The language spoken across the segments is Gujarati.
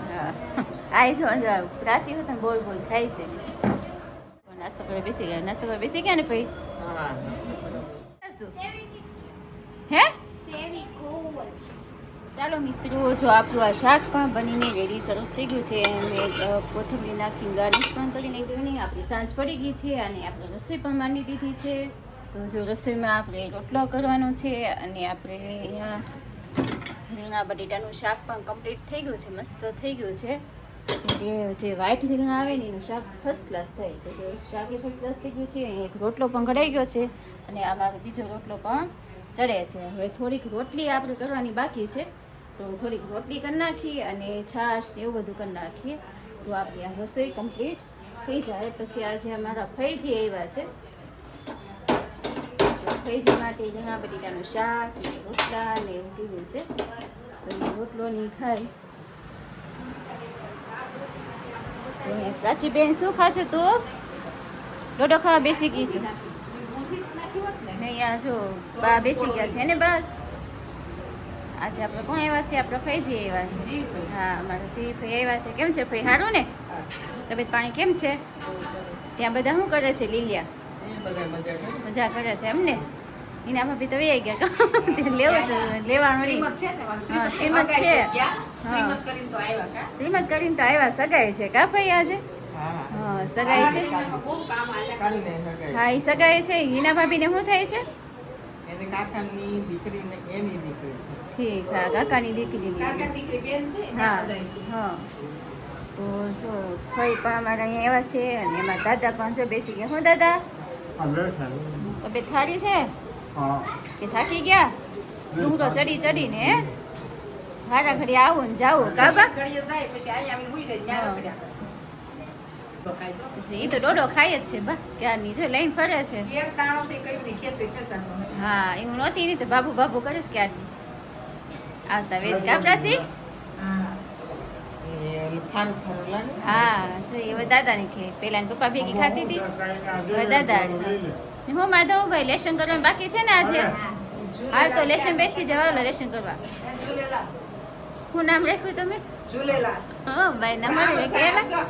હા આઈ જો પ્રાચી હોય ને બોલ બોલ ખાઈ છે નાસ્તો કરે બેસી ગયા નાસ્તો કરે બેસી ગયા ને ભાઈ હે ચાલો મિત્રો જો આપણું આ શાક પણ બનીને રેડી સરસ થઈ ગયું છે મેં કોથમરી નાખીને ગાર્નિશ પણ કરીને નહીં આપણી સાંજ પડી ગઈ છે અને આપણે રસોઈ પણ માંડી દીધી છે તો જો રસોઈમાં આપણે રોટલો કરવાનો છે અને આપણે અહીંયા રીંગણા બટેટાનું શાક પણ કમ્પ્લીટ થઈ ગયું છે મસ્ત થઈ ગયું છે જે વ્હાઈટ રીંગણા આવે ને એનું શાક ફર્સ્ટ ક્લાસ થાય તો જે શાક એ ફર્સ્ટ ક્લાસ થઈ ગયું છે એક રોટલો પણ કઢાઈ ગયો છે અને અમારો બીજો રોટલો પણ ચડે છે હવે થોડીક રોટલી આપણે કરવાની બાકી છે તો થોડીક રોટલી કરી નાખીએ અને છાશ ને એવું બધું કરી નાખીએ તો આપણી આ રસોઈ કમ્પ્લીટ થઈ જાય પછી આજે અમારા ફઈજી આવ્યા છે ફઈજી માટે રીંગણા બટેટાનું શાક ને રોટલા ને એવું કીધું છે તો એ રોટલો નહીં ખાય તો પ્રાચી બેન શું ખાશો તું ડોડો ખાવા બેસી ગઈ છું અહીંયા જો બા બેસી ગયા છે ને બસ આજે આપણે કોણ આવ્યા છે આપણા ફઈજી આવ્યા છે હા અમારા જી ફઈ આવ્યા છે કેમ છે ફઈ સારું ને તબિયત પાણી કેમ છે ત્યાં બધા શું કરે છે લીલિયા મજા કરે છે એમ ને એના ભાભી તો વહી ગયા લેવાનું હા શ્રીમત છે શ્રીમત કરીને તો આવ્યા સગાઈ છે કા ભાઈ આજે હા સગાઈ છે હા એ સગાઈ છે હિના ભાભીને શું થાય છે ઠીક હા કાકાની દીકરીની હા હા તો જો ફઈ પણ અમારા અહીંયા એવા છે અને એમાં દાદા પણ જો બેસી ગયા હું દાદા તબિયત સારી છે કે થાકી ગયા ડુંગરો ચડી ચડીને હારા ઘડી આવું ને જાવું કાબા એ તો ડોડો ખાય જ છે બસ ક્યારની જો લઈને ફરે છે હા એવું નહોતી નહીં તો બાબુ બાબુ કરે છે ક્યારની આવતા વેદ કા પ્રાચી હા જો એ દાદાની ખે પેલા પપ્પા ભેગી ખાતી હતી હવે દાદા હું માધવભાઈ લેશન કરવાનું બાકી છે ને આજે હાલ તો લેશન બેસી જવા લેશન કરવા શું નામ રાખ્યું તમે હા ભાઈ નામ રાખ્યું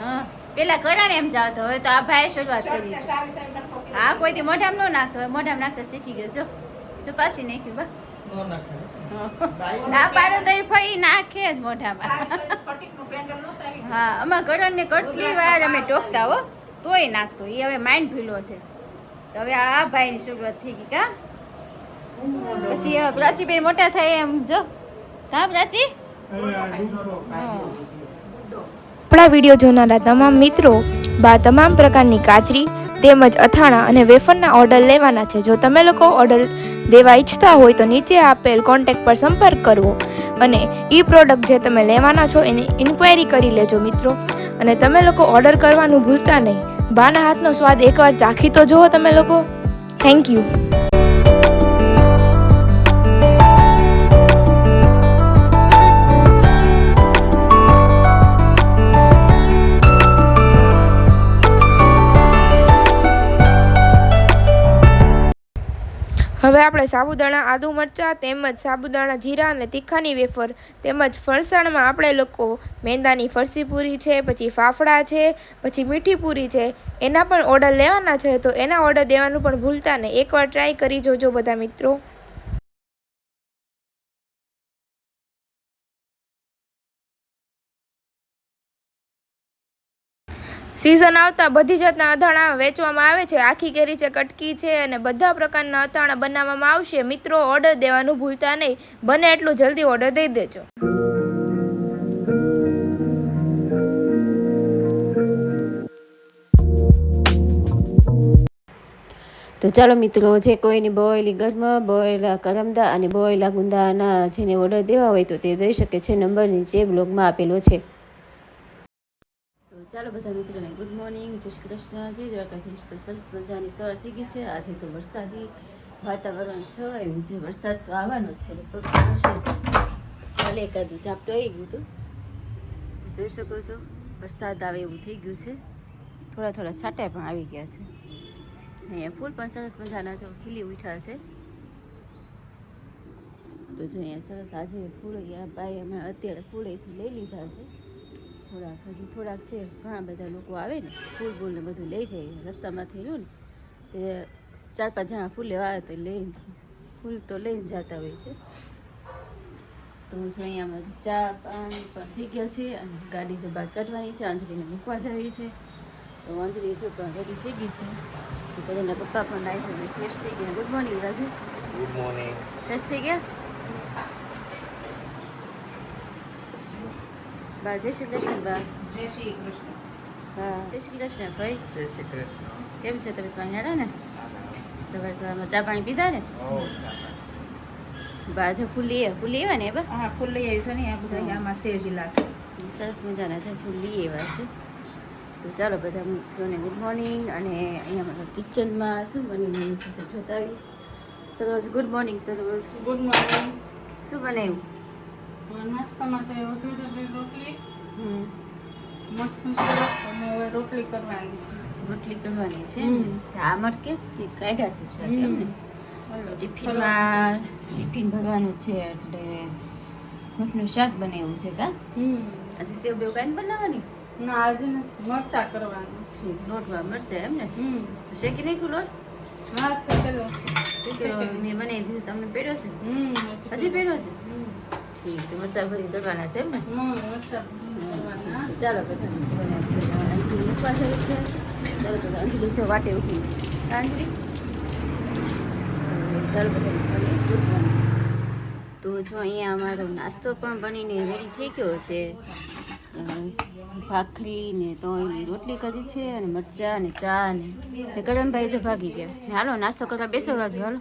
હા પેલા કરાને એમ જાવ તો હવે તો આ ભાઈ શરૂઆત કરી હા કોઈથી મોઢામાં ન નાખતો હવે મોઢામાં નાખતા શીખી ગયો જો પાછી નાખ્યું બા ના પાડો તો એ ફઈ નાખે જ મોઢામાં હા અમારા કરણ ને કેટલી વાર અમે ટોકતા હો તોય નાખતો એ હવે માઇન્ડ ભૂલો છે તો હવે આ ભાઈની શરૂઆત થઈ ગઈ કા પછી પ્રાચીબેન મોટા થાય એમ જો કા પ્રાચી આપણા વિડીયો જોનારા તમામ મિત્રો તમામ પ્રકારની કાચરી તેમજ અથાણા અને વેફરના ઓર્ડર લેવાના છે જો તમે લોકો ઓર્ડર દેવા ઈચ્છતા હોય તો નીચે આપેલ કોન્ટેક્ટ પર સંપર્ક કરવો અને એ પ્રોડક્ટ જે તમે લેવાના છો એની ઇન્ક્વાયરી કરી લેજો મિત્રો અને તમે લોકો ઓર્ડર કરવાનું ભૂલતા નહીં બાના હાથનો સ્વાદ એકવાર ચાખી તો જુઓ તમે લોકો થેન્ક યુ હવે આપણે સાબુદાણા આદુ મરચાં તેમજ સાબુદાણા જીરા અને તીખાની વેફર તેમજ ફરસાણમાં આપણે લોકો મેંદાની ફરસી પૂરી છે પછી ફાફડા છે પછી મીઠી પૂરી છે એના પણ ઓર્ડર લેવાના છે તો એના ઓર્ડર દેવાનું પણ ભૂલતા નહીં એકવાર ટ્રાય કરી જોજો બધા મિત્રો સિઝન આવતા બધી જાતના અથાણા વેચવામાં આવે છે આખી કેરી છે કટકી છે અને બધા પ્રકારના અથાણા બનાવવામાં આવશે મિત્રો ઓર્ડર દેવાનું ભૂલતા નહીં બને એટલું જલ્દી ઓર્ડર દઈ દેજો તો ચાલો મિત્રો જે કોઈની બોયલી ગરમા બોયલા કરમદા અને બોયલા ગુંદાના જેને ઓર્ડર દેવા હોય તો તે દઈ શકે છે નંબર નીચે બ્લોગમાં આપેલો છે ચાલો બધા મિત્રોને ગુડ મોર્નિંગ જય શ્રી કૃષ્ણ જય દ્વારકાધીશ તો સરસ મજાની સવાર થઈ ગઈ છે આજે તો વરસાદી વાતાવરણ છે એવું છે વરસાદ તો આવવાનો છે ભલે એકાદું ઝાપટું આવી ગયું હતું જોઈ શકો છો વરસાદ આવે એવું થઈ ગયું છે થોડા થોડા છાંટા પણ આવી ગયા છે અહીંયા ફૂલ પણ સરસ મજાના જો ખીલી ઉઠ્યા છે તો જો અહીંયા સરસ આજે ફૂલૈયા ભાઈ અમે અત્યારે ફૂલેથી લઈ લીધા છે થોડાક હજી થોડાક છે ઘણા બધા લોકો આવે ને ફૂલ ને બધું લઈ જાય રસ્તામાં થઈ રહ્યું ને તે 4-5 જણા ફૂલ લેવા આવે તો ફૂલ તો લઈને જતા હોય છે તો જો અહીંયા ચા પાણી પણ થઈ ગયા છે અને ગાડી જો બહાર કાઢવાની છે અંજલીને મૂકવા જવી છે તો અંજલી જો પણ રેડી થઈ ગઈ છે તો પહેલાં પપ્પા પણ નાઈ ફ્રેશ થઈ ગયા good morning Raju good morning. Fresh થઈ ગયા બા જય શ્રી કૃષ્ણ બા જય શ્રી કૃષ્ણ. હા જય શ્રી કૃષ્ણ ભાઈ જય શ્રી કૃષ્ણ. કેમ છે તબિયત પાણી હારા ને સવારમાં ચા પાણી પીધા ને બા જો ફૂલ લઈ આવ્યા ને બા હા ફૂલ લઈ આવી છે ને આ બધા આમાં છે જિલ્લા સરસ મજાના છે ફૂલ લઈ આવ્યા છે તો ચાલો બધા મિત્રોને ગુડ મોર્નિંગ અને અહીંયા મારા કિચનમાં શું બની રહ્યું છે તો જોતા આવીએ સરોજ ગુડ મોર્નિંગ સરોજ ગુડ મોર્નિંગ. શું બનાવ્યું નાસ્તા માટે રોટલી હમ મઠનું શાક અને હવે રોટલી કરવાની છે. રોટલી કરવાની છે હમ. આ મટકે કાઢ્યા છે શાક હમ. એમને ટિફિન ભરવાનું છે એટલે મઠનું શાક બનાવ્યું છે કા આજે સેવ બેવ કાંઈ બનાવવાની ના આજે મરચા કરવાની છે. લોટમાં મરચાં એમ ને હમ. શેકી નાખ્યું લોટ હા શેકેલો. શેકેલો મેં બનાવી દીધું તમને પેડ્યો છે હજી હજી પેડ્યો છે હમ. ઠીક તો મરચાં ભરી દગાના છે એમ ને મરચા કરવાના. ચાલો બધા અંજલી મૂકવા જાય છે ચાલો બધા અંજલી જો વાટે ઉઠી અંજલી ચાલો બધા ગુડ મોર્નિંગ તો જો અહીંયા અમારો નાસ્તો પણ બનીને રેડી થઈ ગયો છે ભાખરી ને તોયની રોટલી કરી છે અને મરચાં અને ચા ને કરણભાઈ જો ભાગી ગયા ને હાલો નાસ્તો કરવા બેસો બાજુ હાલો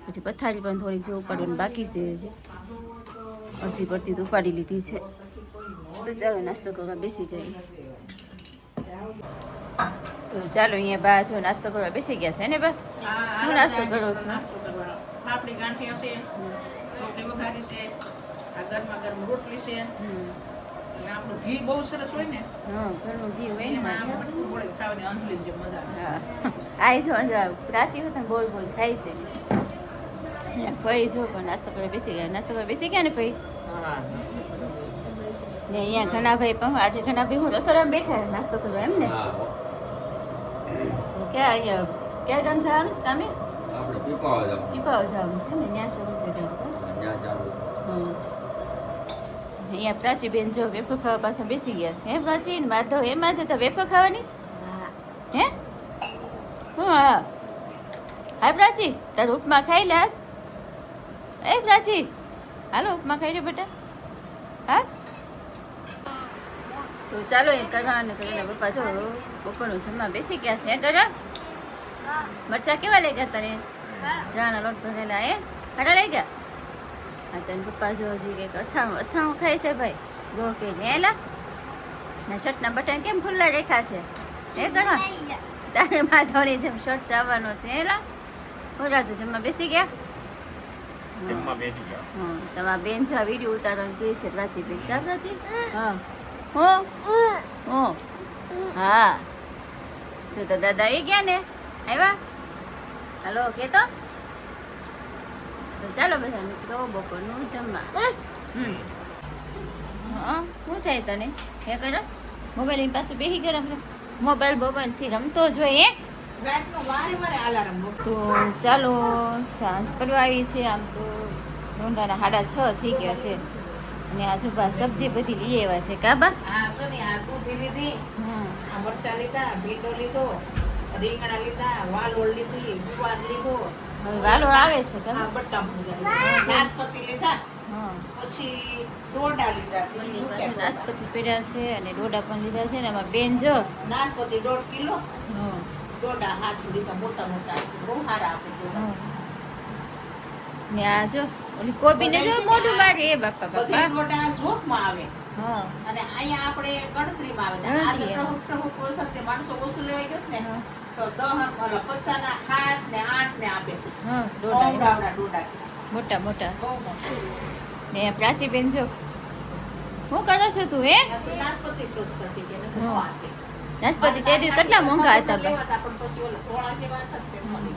પછી પથારી પણ થોડીક જો ઉપાડવાની બાકી છે હજી અડધી પડતી તો ઉપાડી લીધી છે તો ચાલો નાસ્તો કરવા બેસી જઈએ તો ચાલો અહીંયા બા જો નાસ્તો કરવા બેસી ગયા છે ને બા હા, હું નાસ્તો કરો છો નાસ્તો કરવાનો. પાપડી ગાંઠિયા છે રોટલી વઘારી છે આ ગરમા ગરમ રોટલી છે હમ. અને આપણું ઘી બહુ સરસ હોય ને હા ઘરનું ઘી હોય ને એમાં મારે. આપણે ગોળી ખાવાની અંજલી જે મજા આવે. હા આ જો પ્રાચી હતા બોલ બોલ ખાય છે ભાઈ જો પણ નાસ્તો કરવા બેસી ગયા નાસ્તો કરવા બેસી ગયા ને ભાઈ ને અહીંયા ઘણા ભાઈ પણ આજે ઘણા ભાઈ હું રસોડામાં બેઠા નાસ્તો કરવા એમ ને તો ક્યાં અહીંયા ક્યાં ગામ જવાનું છે કામે આપણે પીપાવા જાવ. પીપાવ જવાનું છે ને ત્યાં શરૂ છે ગામ ત્યાં ચાલુ. હા અહીંયા પ્રાચી બેન જો વેફર ખાવા પાછા બેસી ગયા છે હે પ્રાચી ને માધવ એ માધવ તો વેફર ખાવાની છે? હે હા હા પ્રાચી તારું ઉપમા ખાઈ લે એ પ્રાચી હાલો ઉપમા ખાઈ લે બેટા હા તો ચાલો એ કરા અને કરીને પપ્પા જો બપોરનું જમવા બેસી ગયા છે હે કરા મરચા કેવા લઈ ગયા તને જાના લોટ ભરેલા એ ખાટા લઈ ગયા હા તને પપ્પા જો હજી કંઈક અથાણું ખાય છે ભાઈ ગોળ કે નેલા ના શર્ટના બટન કેમ ખુલ્લા રાખ્યા છે હે કરા તારે માધવની જેમ શર્ટ ચાવવાનો છે એલા હો રાજુ જમવા બેસી ગયા જમવા બેસી જાવ. હા તમારા બેન જો આ વિડીયો ઉતારવાનું કહે છે પ્રાચી બેન ક્યાં પ્રાચી હા હો હો હા જો તો દાદા આવી ગયા ને આવ્યા હાલો કે તો ચાલો બધા મિત્રો બપોરનું જમવા હા શું થાય તને હે કરો મોબાઈલ એની પાસે બેસી ગયો રમવા મોબાઈલથી રમતો જ હોય હે રાતનો વારે વારે અલાર્મ તો ચાલો સાંજ પડવા આવી છે આમ તો ઢોંઢાના 6:30 થઈ ગયા છે અને આ ધુબા સબ્જી બધી લઈ આવ્યા છે કાબા હા જો ને આ દૂધી લીધી આ મરચા લીધા ભીંડો લીધો રીંગણા લીધા વાલોળ લીધી ગુવાર લીધો હવે વાલો આવે છે આ કાબા બટ્ટા લીધા નાશપતી લીધા હા પછી ડોડા લીધા છે બધી બાજુ નાશપતિ પડ્યા છે અને ડોડા પણ લીધા છે ને એમાં બેન જો નાશપતિ 1.5 કિલો હા ડોડા હાથ લીધા મોટા મોટા બહુ સારા આપે ડોડા. ને આ જો ઓલી કોબીને જો મોઢું મારે એ બાપા બધી બાપા ડોડા જોખમાં આવે હા અને અહીંયા આપણે ગણતરીમાં આવે આ તો ટહુક વરસાદથી માણસો ઓછું લેવાઈ ગયો ને હા તો 10 50 ના 7 ને 8 ને આપે છે હા ડોડા આવડા ડોડા છે મોટા મોટા બહુ મોટા ને પ્રાચી બેન જો શું કરો છો તું હે ત્યાંથી નાશપતિ સસ્તા થઈ ગયા નકર ન હા. આપે. નાશપતિ તે દી કેટલા મોંઘા હતા બા લેવાતા પણ પછી ઓલા થોડા જેવા હતા તે મળી.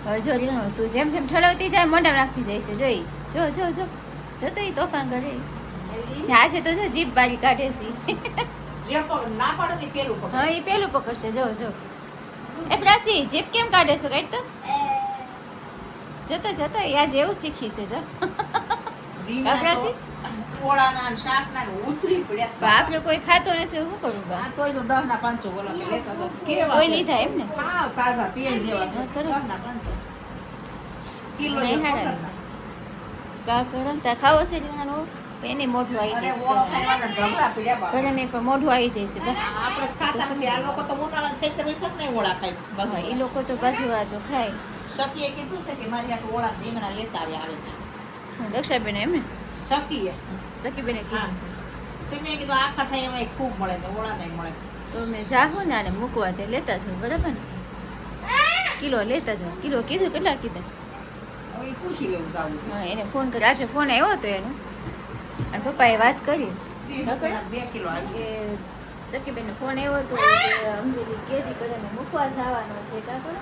હવે જો રીંગણું તું જેમ જેમ ઠલવતી જાય મોઢા રાખતી જાય છે જોઈ જો જો જો જો તો ઈ તોફાન કરે ને આજે તો જો જીભ બારી કાઢે છે જે પણ ના પાડો ને પેલું પકડ. હા એ પેલું પકડશે જો જો એ પ્રાચી જીભ કેમ કાઢે છે કાઢ તો જતા જતા યા જેવું શીખી છે જો રીંગણા તો કાકરાજી? ઓળાના ને શાકના ને ઉતરી પડ્યા છે. પણ આપણે કોઈ ખાતો નથી શું કરું બા આ તોય તો 10 ના 500 બોલો કે લેતા તો કેવા કોઈ છે? લીધા એમ ને હા તાજા તેલ જેવા છે. હા, સરસ. 10 ના 500 કિલો નહીં જેવા હારા. પકડના. કા કરમ તા ખાવો છે રીંગણાનો એને મોઢું આવી અરે જાય ઓળો ખાવાના ઢગલા પડ્યા બાપા. કરે ને પણ મોઢું આવી જાય છે બા આપણે ખાતા નથી. આ લોકો તો ઉનાળા ચૈત્ર વૈશાખ ને ઓળા ખાય હા બધા. એ લોકો તો બાજુ વાજો ખાય સખીએ કીધું છે કે મારી આટલું ઓળા રીંગણા લેતા આવે રક્ષાબેન એમ ને સખીએ સખીબેને હા કીધું તે મેં કીધું આખા થાય એમાં ખૂબ મળે ને ઓળા નહીં મળે. તો મેં જાહું ને આને મૂકવા તે લેતા જાઉં બરાબર ને કિલો લેતા જાઉં કિલો કીધું કેટલા કીધા હવે ઈ પૂછી લેવું જાવું છે. હા એને ફોન કરી આજે ફોન આવ્યો હતો એનો અને પપ્પાએ વાત કરી 2 કિલો આવી. કે સખીબેનનો ફોન આવ્યો હતો કે અમરેલી કેદી કરીને મૂકવા જવાનો છે કા કરો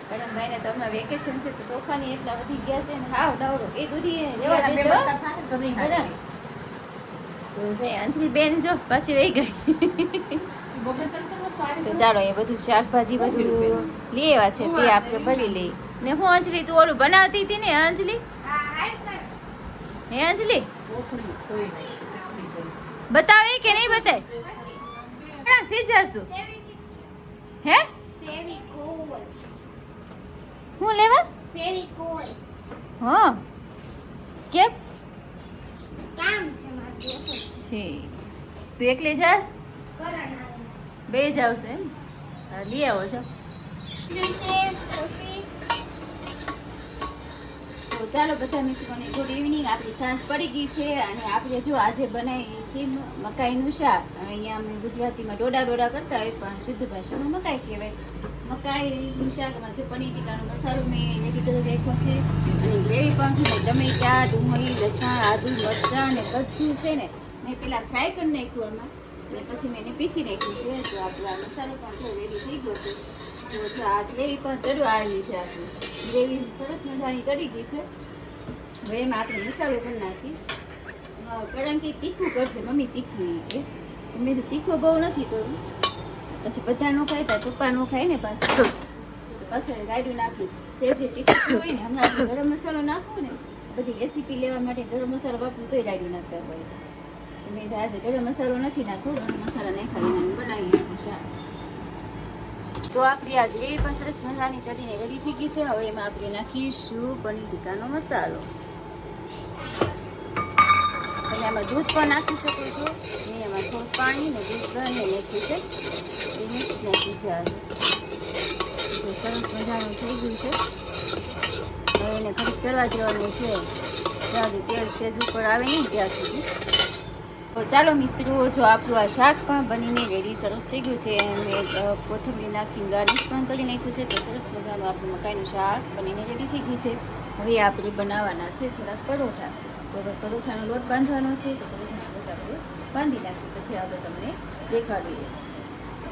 કરણભાઈને તો હમણાં વેકેશન છે તો તોફાની એટલા વધી ગયા છે ને હાવ ડાવરો એ દૂધી લેવા એના બે દેજો બચ્ચા થાય તો નહીં બરાબર. ખાય. તો જઈ અંજલી બેન જો પાછી વહી ગઈ બપોર કરતા સારી તો ચાલો એ બધું શાકભાજી બધું લેવા છે તે આપણે ભરી લઈ ને હું અંજલી તું ઓલું બનાવતી હતી ને અંજલી હે અંજલી કોથળી કોઈ નહીં. બતાવે કે નહીં બતાય ક્યાં સીજાસ તું હે હું લેવા હા કેમ ઠીક તું એકલી જાસ બે જાવશે એમ હા, લઈ આવો જાઓ તો ચાલો બધા મિત્રોને ગુડ ઇવનિંગ આપણી સાંજ પડી ગઈ છે અને આપણે જો આજે બનાવી છે મકાઈનું શાક અહીંયા અમે ગુજરાતીમાં ડોડા ડોડા કરતા હોય પણ શુદ્ધ ભાષામાં મકાઈ કહેવાય મકાઈનું શાકમાં જે પનીર ટીકાનો મસાલો મેં રેડી કરી રાખ્યો છે અને ગ્રેવી પણ છે ને ટમેટા ડુંગળી લસણ આદુ મરચાં ને બધું છે ને મેં પેલા ફ્રાય કરી નાખ્યું એમાં અને પછી મેં એને પીસી નાખ્યું છે તો આપણો આ મસાલો પણ જો રેડી થઈ ગયો છે તો જો આ ગ્રેવી પણ ચડવા આવી છે આપણી ગ્રેવી સરસ મજાની ચડી ગઈ છે હવે એમાં આપણે મસાલો કરી નાખી કારણ કે તીખું કરશે મમ્મી તીખું કે મેં તો તીખું બહુ નથી કર્યું પછી બધા નો ખાય ત્યાં પપ્પા નો ખાય ને પાછું પાછળ ગાડું નાખી સેજે તીખું હોય ને હમણાં આપણે ગરમ મસાલો નાખવો ને બધી રેસીપી લેવા માટે ગરમ મસાલો વાપરું તોય ગાડું નાખતા હોય મેં આજે ગરમ મસાલો નથી નાખવો ગરમ મસાલા નહીં ખાઈ બનાવી નાખું શાક તો આપણી આ ગ્રેવી પણ સરસ મજાની ચડીને રેડી થઈ ગઈ છે હવે એમાં આપણે નાખીશું પનીર ટીકાનો મસાલો અને આમાં દૂધ પણ નાખી શકો છો અને એમાં થોડું પાણી ને દૂધ બંને નાખ્યું છે એ મિક્સ નાખી છે આજે જે સરસ મજાનું થઈ ગયું છે હવે એને ઘડીક ચડવા દેવાનું છે જ્યાં સુધી તેલ સેજ ઉપર આવે નહીં ત્યાં સુધી તો ચાલો મિત્રો જો આપણું આ શાક પણ બનીને રેડી સરસ થઈ ગયું છે મેં કોથમરી નાખીને ગાર્નિશ પણ કરી નાખ્યું છે તો સરસ મજાનું આપણું મકાઈનું શાક બનીને રેડી થઈ ગયું છે હવે આપણે બનાવવાના છે થોડાક પરોઠા તો હવે પરોઠાનો લોટ બાંધવાનો છે તો પરોઠાનો લોટ આપણે બાંધી નાખીએ પછી આપણે તમને દેખાડીએ